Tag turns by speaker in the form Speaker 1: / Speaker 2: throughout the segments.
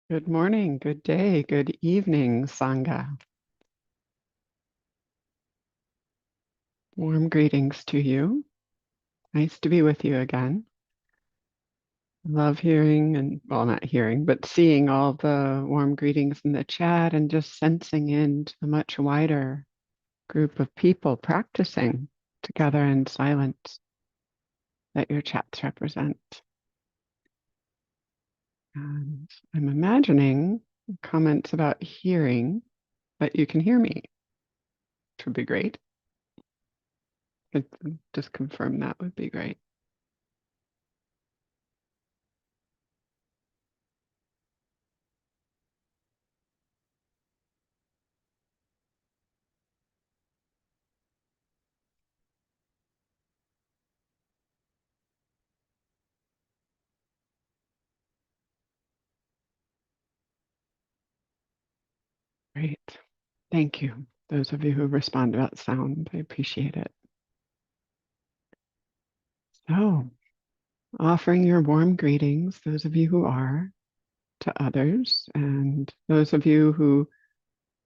Speaker 1: Good morning, good day, good evening, Sangha. Warm greetings to you. Nice to be with you again. Love hearing and, well, not hearing, but seeing all the warm greetings in the chat and just sensing into the much wider group of people practicing together in silence that your chats represent. And I'm imagining comments about hearing, that you can hear me, which would be great. Just confirm that would be great. Great. Thank you. Those of you who respond about sound, I appreciate it. So, offering your warm greetings, those of you who are, to others, and those of you who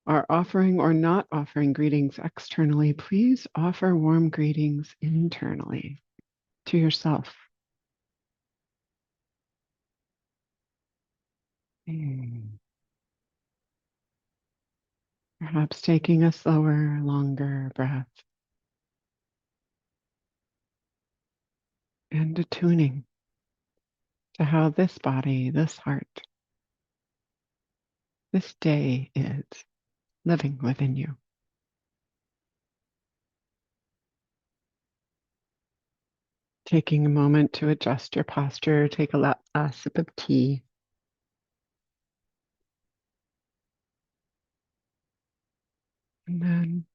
Speaker 1: are offering or not offering greetings externally, please offer warm greetings internally to yourself. Perhaps taking a slower, longer breath and attuning to how this body, this heart, this day is living within you. Taking a moment to adjust your posture, take a sip of tea. And then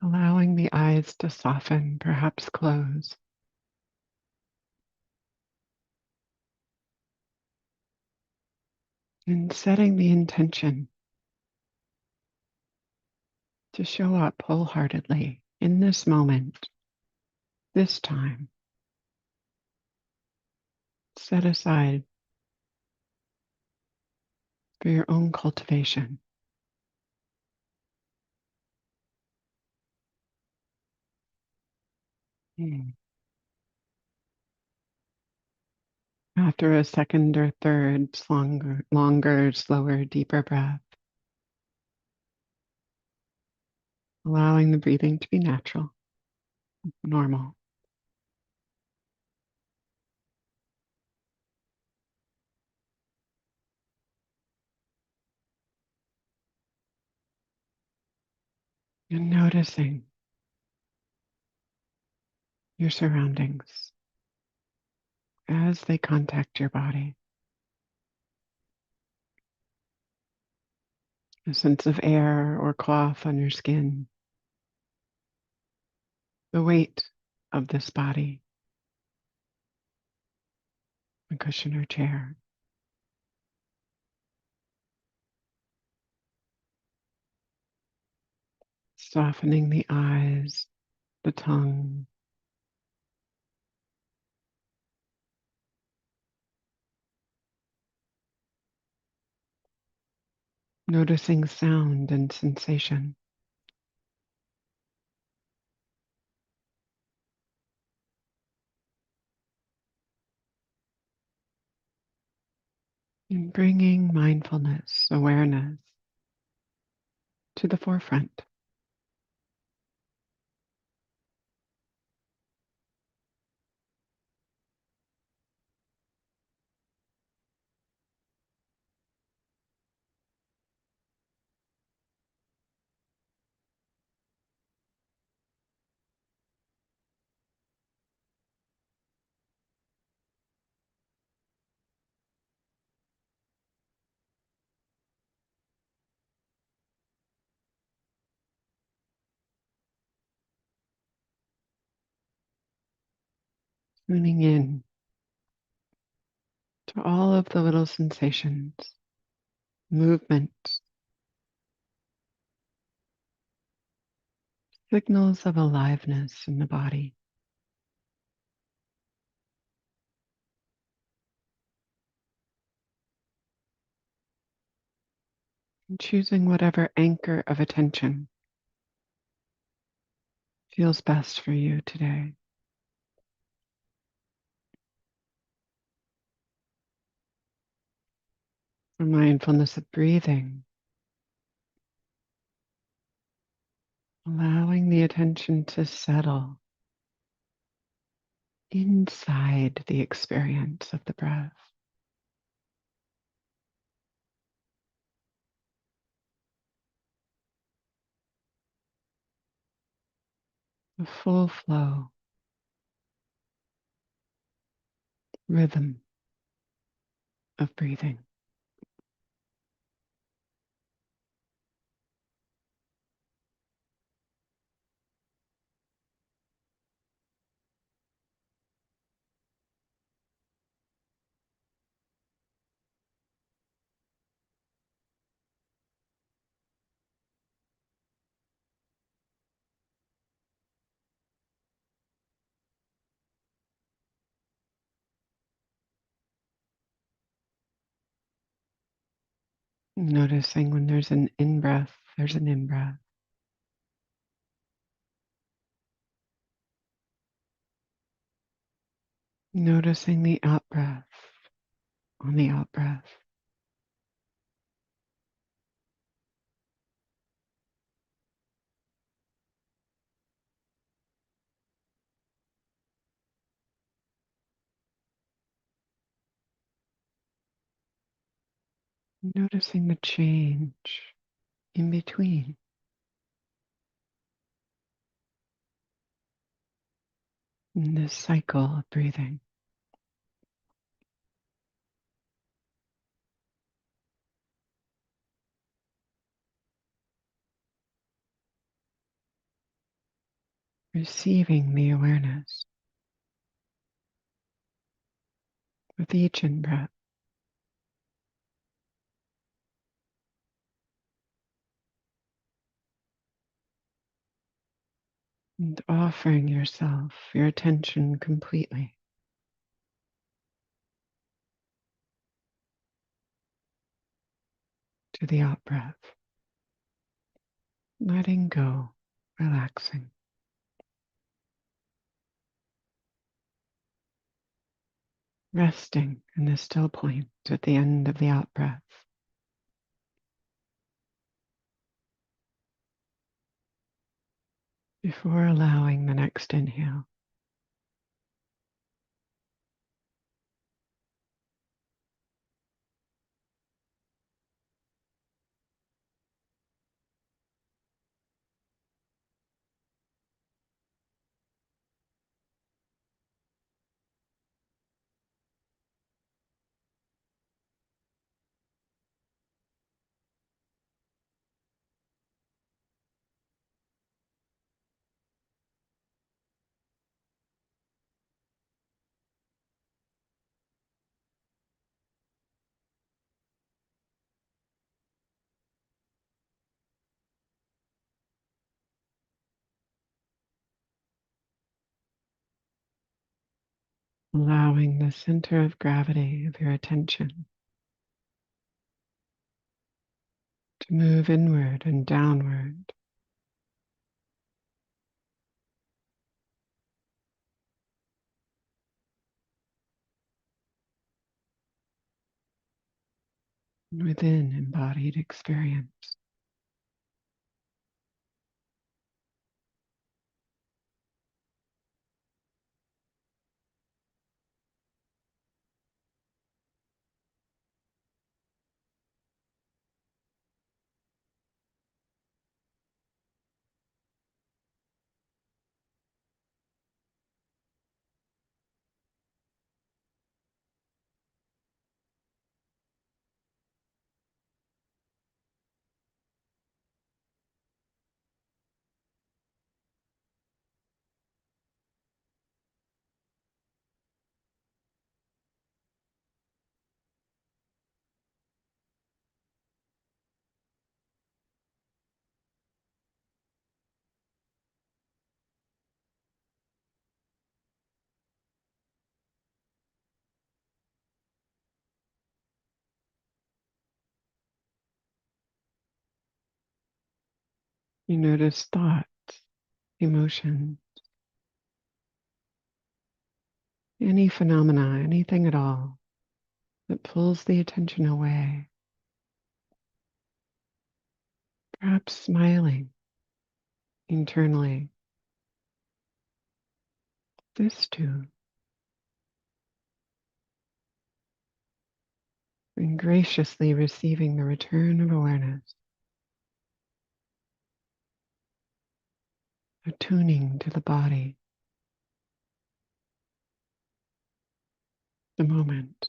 Speaker 1: allowing the eyes to soften, perhaps close. And setting the intention to show up wholeheartedly in this moment, this time. Set aside for your own cultivation. After a second or third longer, slower, deeper breath, allowing the breathing to be natural, normal. And noticing your surroundings as they contact your body. A sense of air or cloth on your skin, the weight of this body, a cushion or chair. Softening the eyes, the tongue, noticing sound and sensation. And bringing mindfulness, awareness to the forefront. Tuning in to all of the little sensations, movement, signals of aliveness in the body. choosing whatever anchor of attention feels best for you today. For mindfulness of breathing, allowing the attention to settle inside the experience of the breath. The full flow, rhythm of breathing. Noticing when there's an in-breath, there's an in-breath. Noticing the out-breath on the out-breath. Noticing the change in between in this cycle of breathing. Receiving the awareness with each in-breath. And offering yourself your attention completely to the out breath. Letting go, relaxing. Resting in the still point at the end of the out breath. Before allowing the next inhale. Allowing the center of gravity of your attention to move inward and downward. Within embodied experience. You notice thoughts, emotion, any phenomena, anything at all that pulls the attention away. Perhaps smiling internally. This too. And graciously receiving the return of awareness, attuning to the body, the moment.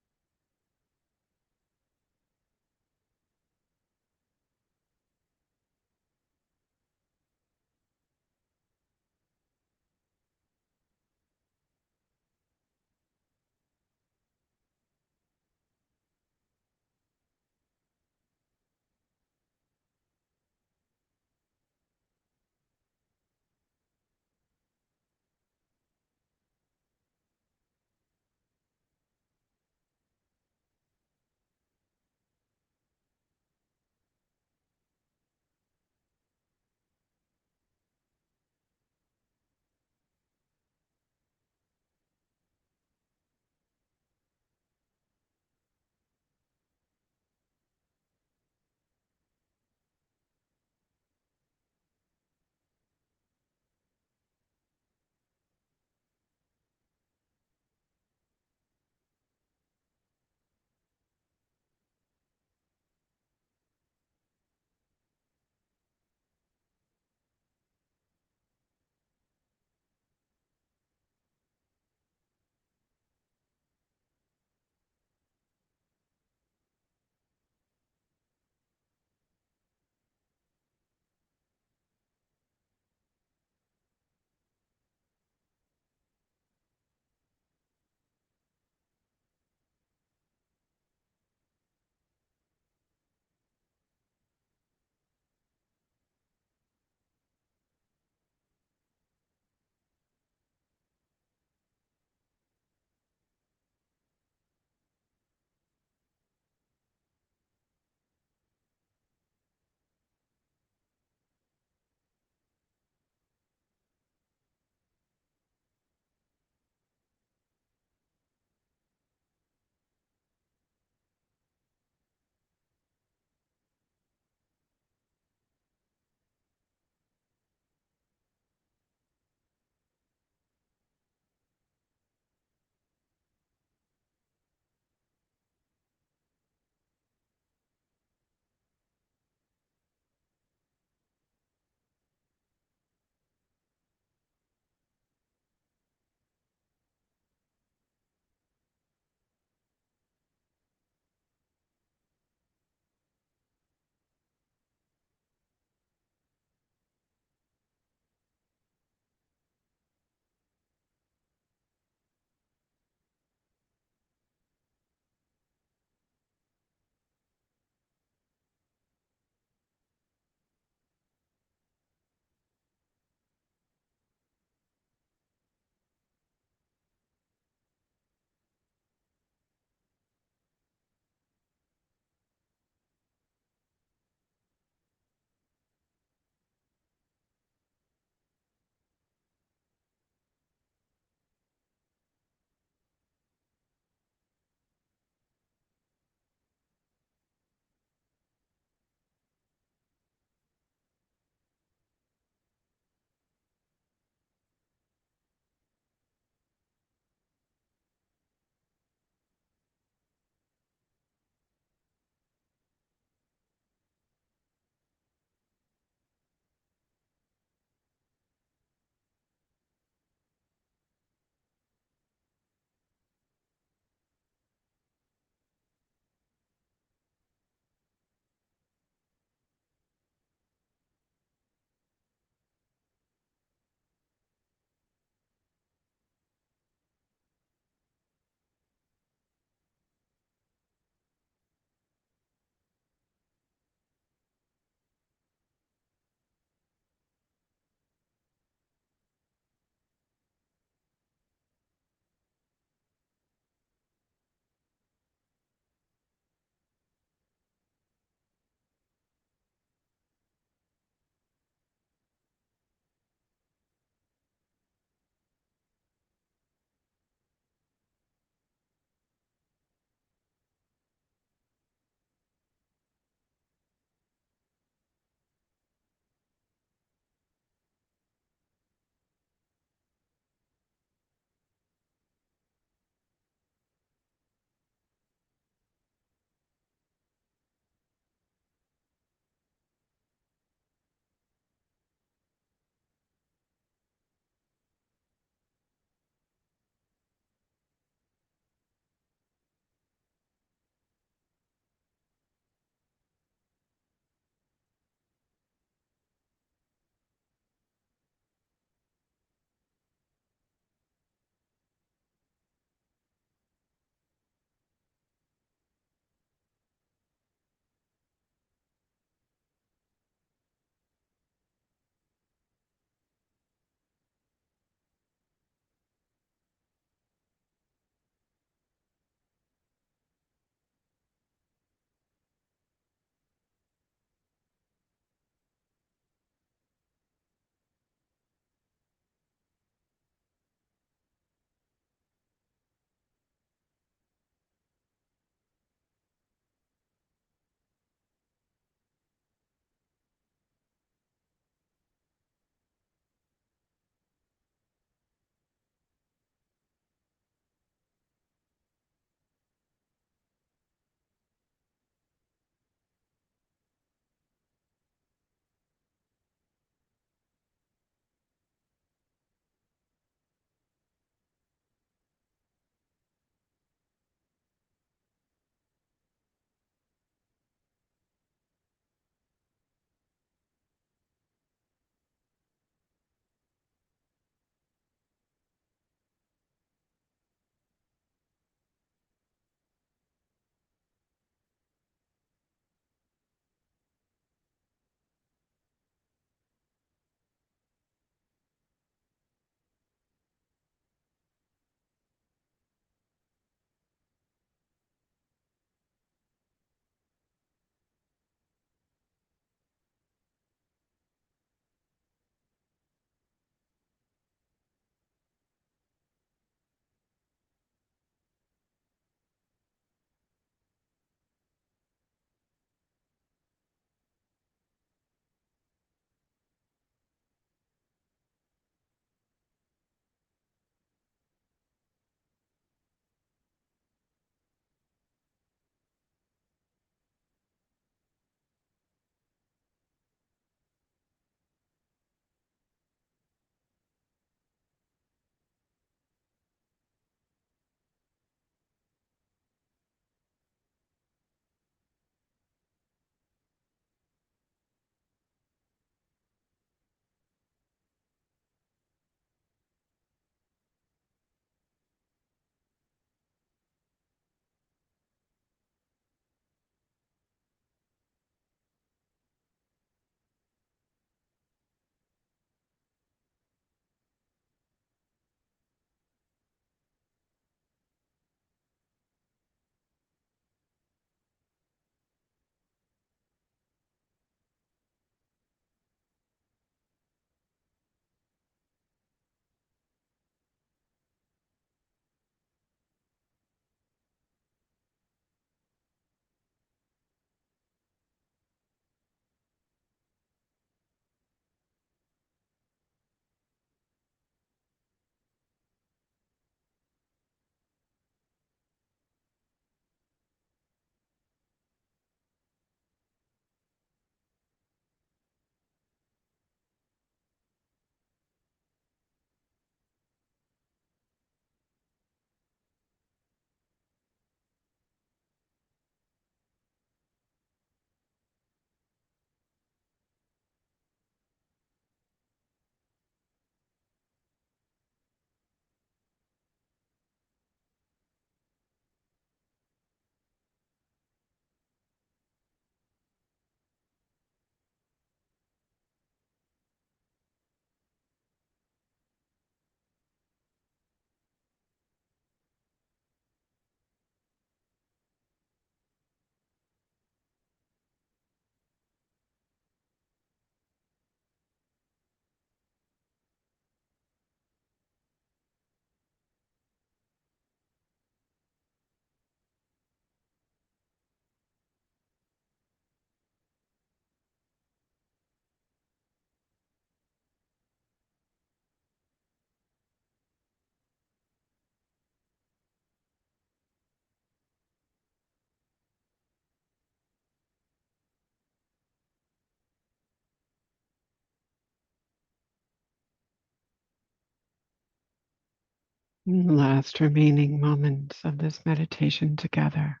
Speaker 1: Last remaining moments of this meditation together.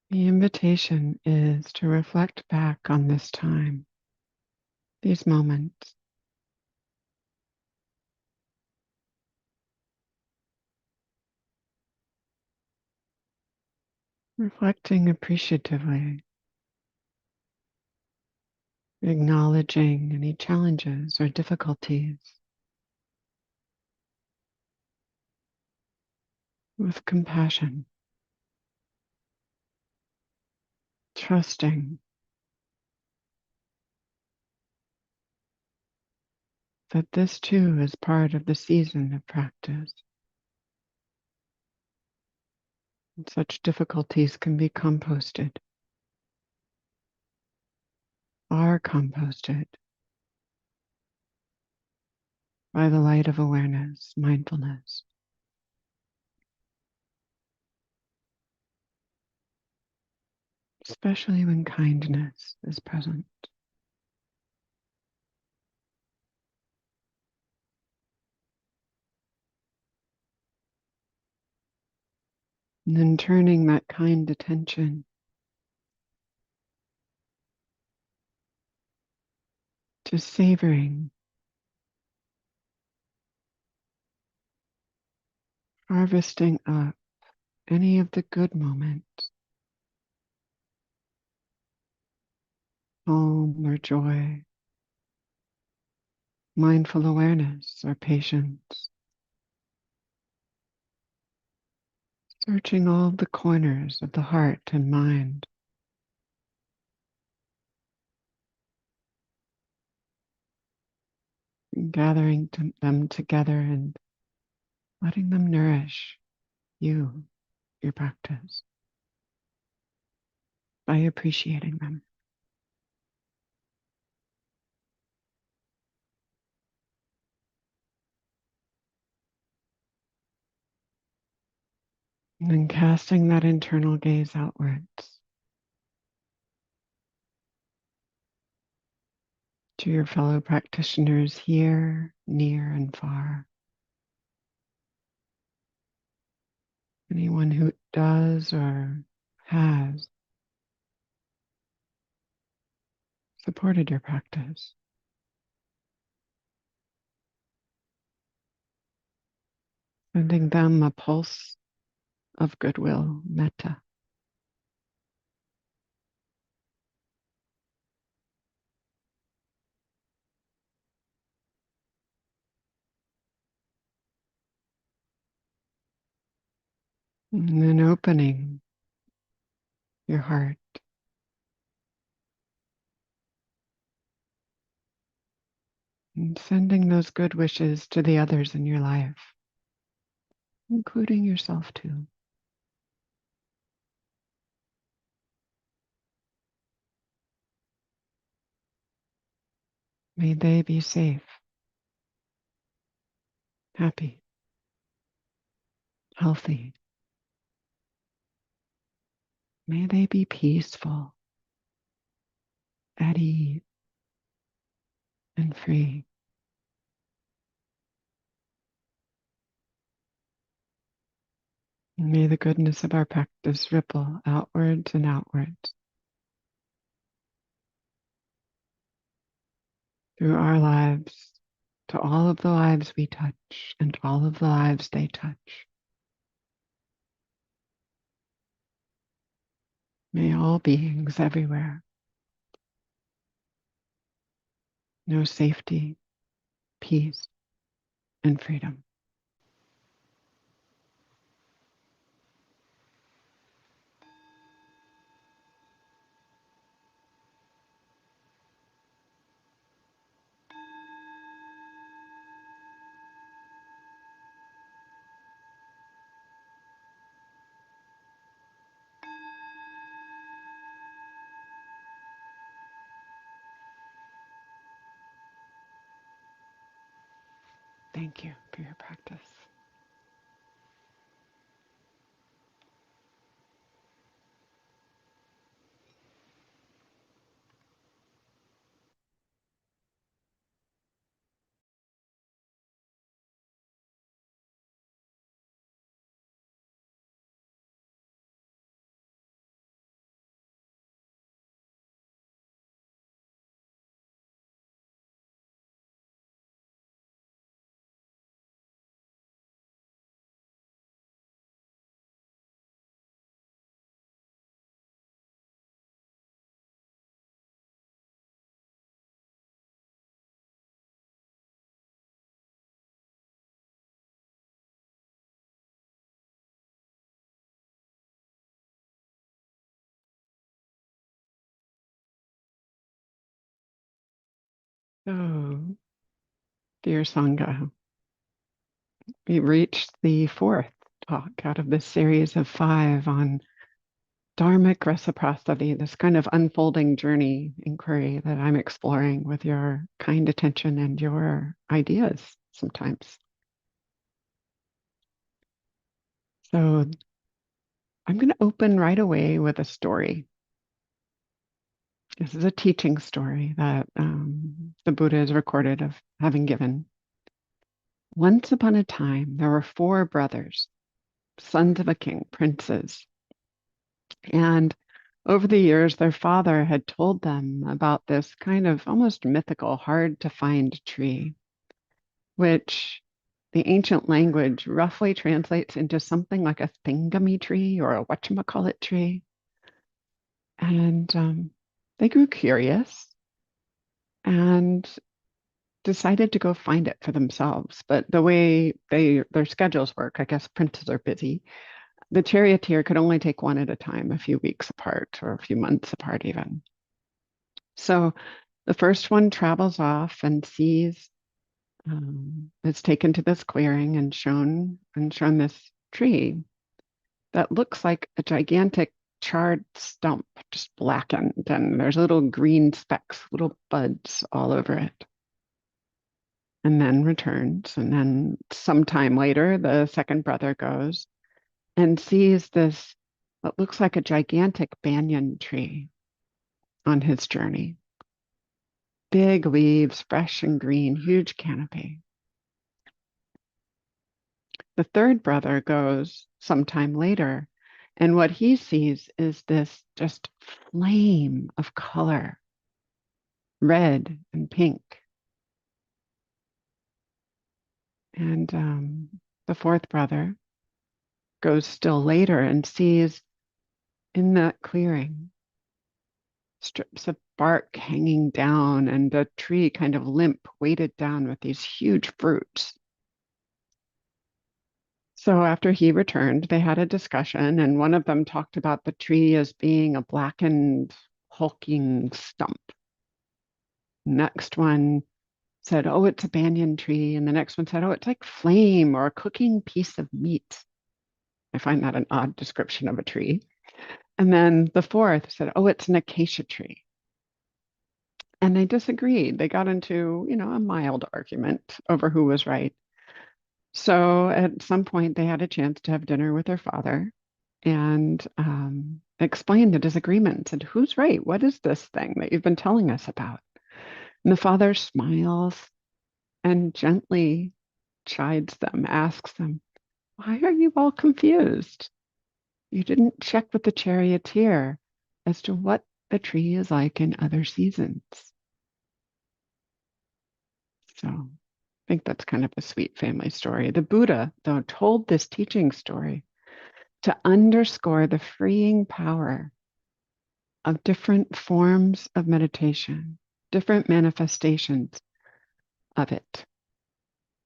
Speaker 1: The invitation is to reflect back on this time, these moments, reflecting appreciatively, acknowledging any challenges or difficulties with compassion, trusting that this too is part of the season of practice. And such difficulties can be composted, are composted by the light of awareness, mindfulness. Especially when kindness is present. And then turning that kind attention to savoring, harvesting up any of the good moments, calm or joy, mindful awareness or patience, searching all the corners of the heart and mind, and gathering them together and letting them nourish you, your practice, by appreciating them. And then casting that internal gaze outwards to your fellow practitioners here, near and far. Anyone who does or has supported your practice. Sending them a pulse of goodwill, metta. And then opening your heart and sending those good wishes to the others in your life, including yourself too. May they be safe, happy, healthy. May they be peaceful, at ease, and free. May the goodness of our practice ripple outwards and outwards through our lives to all of the lives we touch and all of the lives they touch. May all beings everywhere know safety, peace, and freedom. Thank you for your practice. So, dear Sangha, we reached the fourth talk out of this series of five on Dharmic reciprocity, this kind of unfolding journey inquiry that I'm exploring with your kind attention and your ideas sometimes. So I'm going to open right away with a story. This is a teaching story that the Buddha is recorded of having given. Once upon a time, there were four brothers, sons of a king, princes. And over the years, their father had told them about this kind of almost mythical, hard to find tree, which the ancient language roughly translates into something like a thingamy tree or a whatchamacallit tree. And they grew curious and decided to go find it for themselves. But the way their schedules work, I guess princes are busy. The charioteer could only take one at a time, a few weeks apart or a few months apart even. So the first one travels off and sees, is taken to this clearing and shown this tree that looks like a gigantic charred stump, just blackened, and there's little green specks, little buds all over it. And then returns. And then sometime later, the second brother goes and sees this, what looks like a gigantic banyan tree on his journey. Big leaves, fresh and green, huge canopy. The third brother goes sometime later, and what he sees is this just flame of color, red and pink. And the fourth brother goes still later and sees in that clearing strips of bark hanging down and a tree kind of limp, weighted down with these huge fruits. So after he returned, they had a discussion, and one of them talked about the tree as being a blackened, hulking stump. Next one said, oh, it's a banyan tree. And the next one said, oh, it's like flame or a cooking piece of meat. I find that an odd description of a tree. And then the fourth said, oh, it's an acacia tree. And they disagreed. They got into, a mild argument over who was right. So at some point, they had a chance to have dinner with their father and explain the disagreement. Said, who's right? What is this thing that you've been telling us about? And the father smiles and gently chides them, asks them, why are you all confused? You didn't check with the charioteer as to what the tree is like in other seasons. So I think that's kind of a sweet family story. The Buddha, though, told this teaching story to underscore the freeing power of different forms of meditation, different manifestations of it.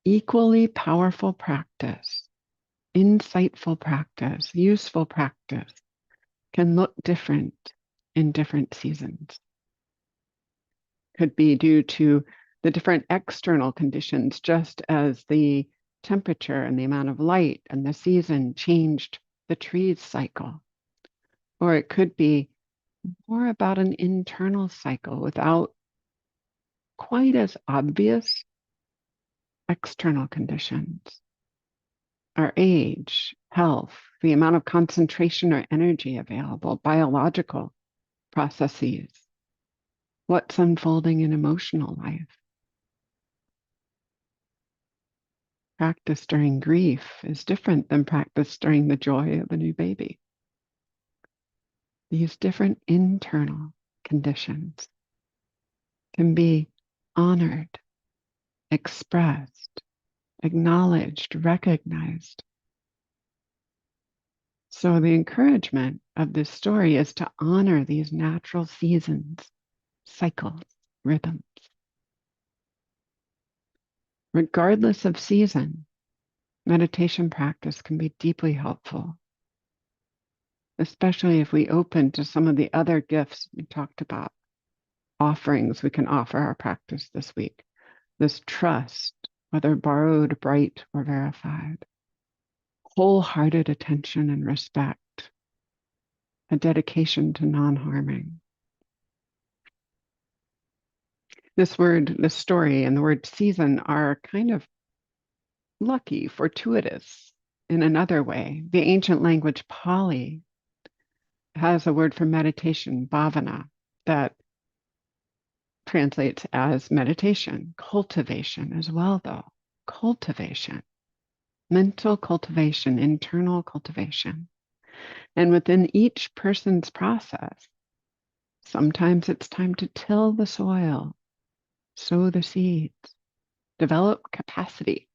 Speaker 1: Equally powerful practice, insightful practice, useful practice can look different in different seasons. Could be due to the different external conditions, just as the temperature and the amount of light and the season changed the tree's cycle. Or it could be more about an internal cycle without quite as obvious external conditions. Our age, health, the amount of concentration or energy available, biological processes, what's unfolding in emotional life. Practice during grief is different than practice during the joy of a new baby. These different internal conditions can be honored, expressed, acknowledged, recognized. So the encouragement of this story is to honor these natural seasons, cycles, rhythms. Regardless of season, meditation practice can be deeply helpful, especially if we open to some of the other gifts we talked about. offerings we can offer our practice this week. This trust, whether borrowed, bright, or verified, wholehearted attention and respect, a dedication to non-harming. This word, this story, and the word season are kind of lucky, fortuitous in another way. The ancient language Pali has a word for meditation, bhavana, that translates as meditation, cultivation as well, though. Cultivation, mental cultivation, internal cultivation. And within each person's process, sometimes it's time to till the soil, sow the seeds, develop capacity,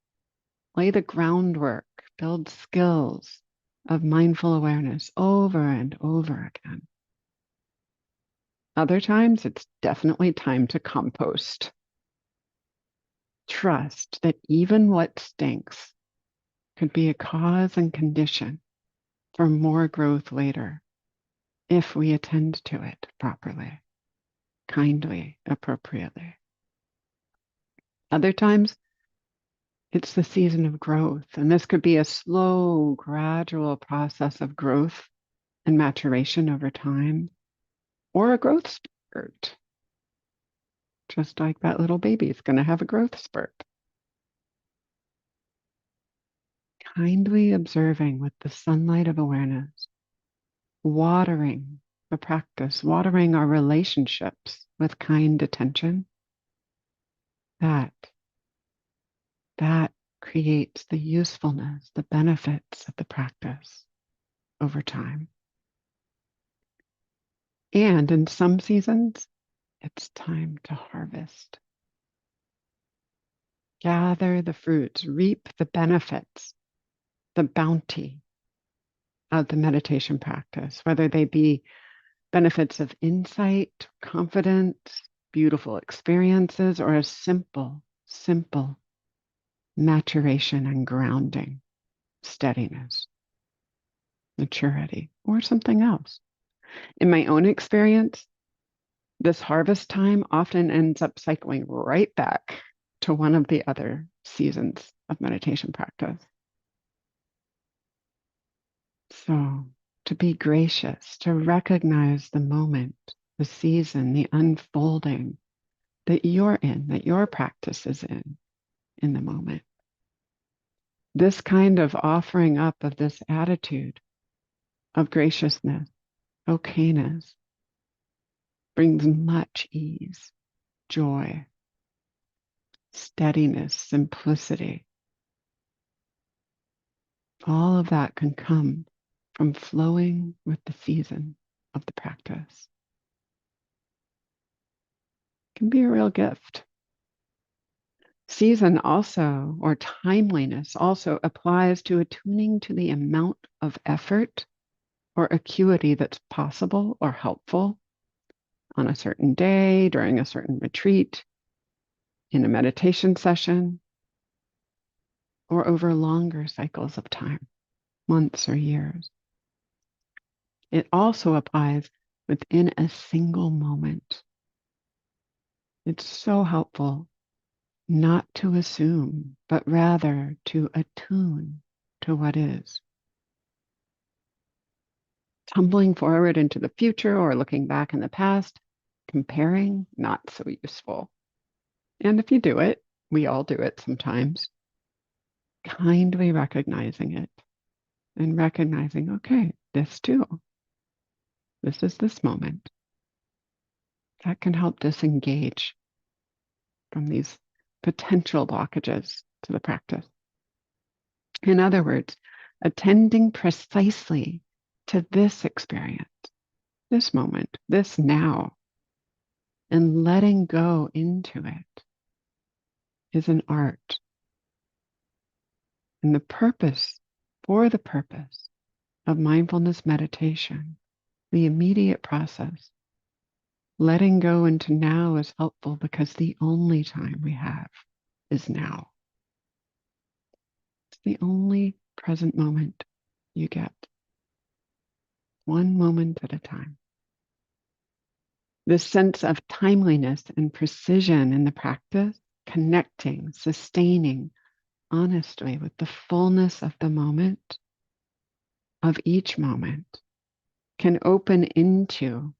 Speaker 1: lay the groundwork, build skills of mindful awareness over and over again. Other times, it's definitely time to compost. Trust that even what stinks could be a cause and condition for more growth later if we attend to it properly, kindly, appropriately. Other times, it's the season of growth, and this could be a slow, gradual process of growth and maturation over time, or a growth spurt, just like that little baby is going to have a growth spurt. Kindly observing with the sunlight of awareness, watering the practice, watering our relationships with kind attention, that creates the usefulness, the benefits of the practice over time. And in some seasons, it's time to harvest. Gather the fruits, reap the benefits, the bounty of the meditation practice, whether they be benefits of insight, confidence, beautiful experiences, or a simple maturation and grounding, steadiness, maturity, or something else. In my own experience, this harvest time often ends up cycling right back to one of the other seasons of meditation practice. So, to be gracious, to recognize the moment, the season, the unfolding that you're in, that your practice is in the moment. This kind of offering up of this attitude of graciousness, okayness, brings much ease, joy, steadiness, simplicity. All of that can come from flowing with the season of the practice. It can be a real gift. Season also, or timeliness also, applies to attuning to the amount of effort or acuity that's possible or helpful on a certain day, during a certain retreat, in a meditation session, or over longer cycles of time, months or years. It also applies within a single moment. It's so helpful not to assume, but rather to attune to what is. Tumbling forward into the future or looking back in the past, comparing, not so useful. And if you do it, we all do it sometimes, kindly recognizing it and recognizing, okay, this too. This is this moment. That can help disengage from these potential blockages to the practice. In other words, attending precisely to this experience, this moment, this now, and letting go into it is an art. And the purpose, for the purpose of mindfulness meditation, the immediate process, letting go into now is helpful because the only time we have is now. It's the only present moment you get, one moment at a time. This sense of timeliness and precision in the practice, connecting, sustaining honestly with the fullness of the moment, of each moment, can open into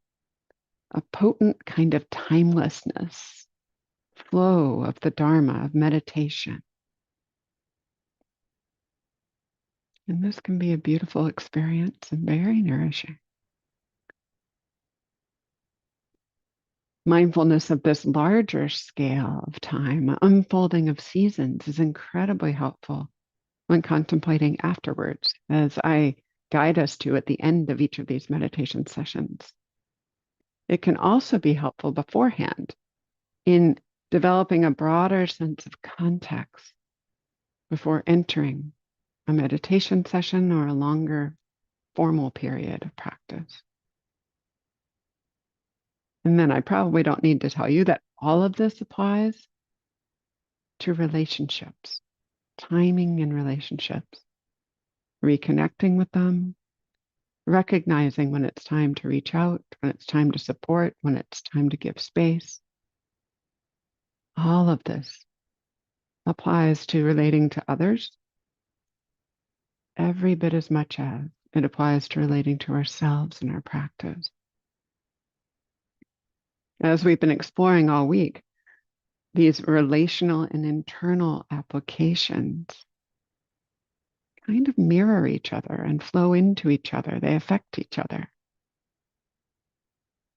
Speaker 1: a potent kind of timelessness, flow of the Dharma, of meditation. And this can be a beautiful experience and very nourishing. Mindfulness of this larger scale of time, unfolding of seasons, is incredibly helpful when contemplating afterwards, as I guide us to at the end of each of these meditation sessions. It can also be helpful beforehand in developing a broader sense of context before entering a meditation session or a longer formal period of practice. And then I probably don't need to tell you that all of this applies to relationships, timing in relationships, reconnecting with them, recognizing when it's time to reach out, when it's time to support, when it's time to give space. All of this applies to relating to others every bit as much as it applies to relating to ourselves in our practice. As we've been exploring all week, these relational and internal applications kind of mirror each other and flow into each other. They affect each other.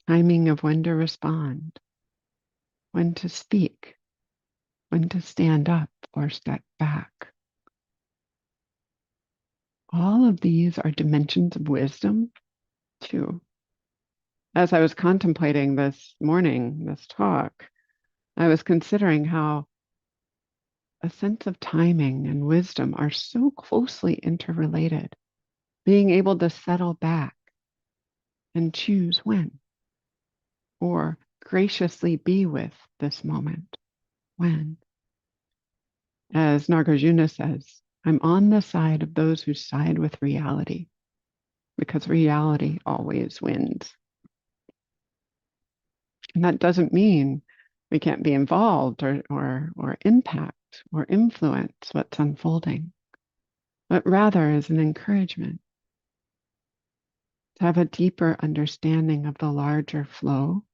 Speaker 1: Timing of when to respond, when to speak, when to stand up or step back. All of these are dimensions of wisdom, too. As I was contemplating this morning, this talk, I was considering how a sense of timing and wisdom are so closely interrelated. Being able to settle back and choose when, or graciously be with this moment when. As Nagarjuna says, I'm on the side of those who side with reality, because reality always wins. And that doesn't mean we can't be involved or impact or influence what's unfolding, but rather as an encouragement to have a deeper understanding of the larger flow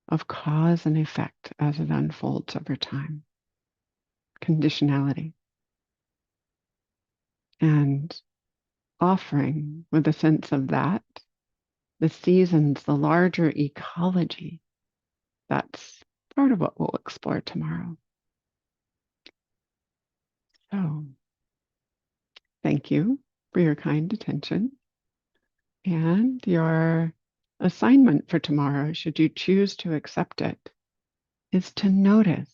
Speaker 1: of cause and effect as it unfolds over time, conditionality, and offering with a sense of that, the seasons, the larger ecology. That's part of what we'll explore tomorrow. So, thank you for your kind attention. And your assignment for tomorrow, should you choose to accept it, is to notice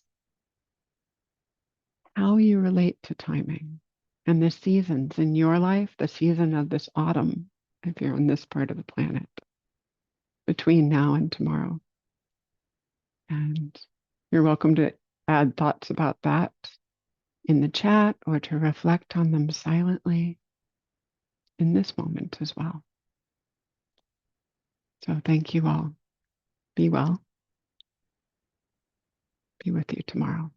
Speaker 1: how you relate to timing and the seasons in your life, the season of this autumn, if you're on this part of the planet, between now and tomorrow. And you're welcome to add thoughts about that in the chat or to reflect on them silently in this moment as well. So thank you all. Be well. Be with you tomorrow.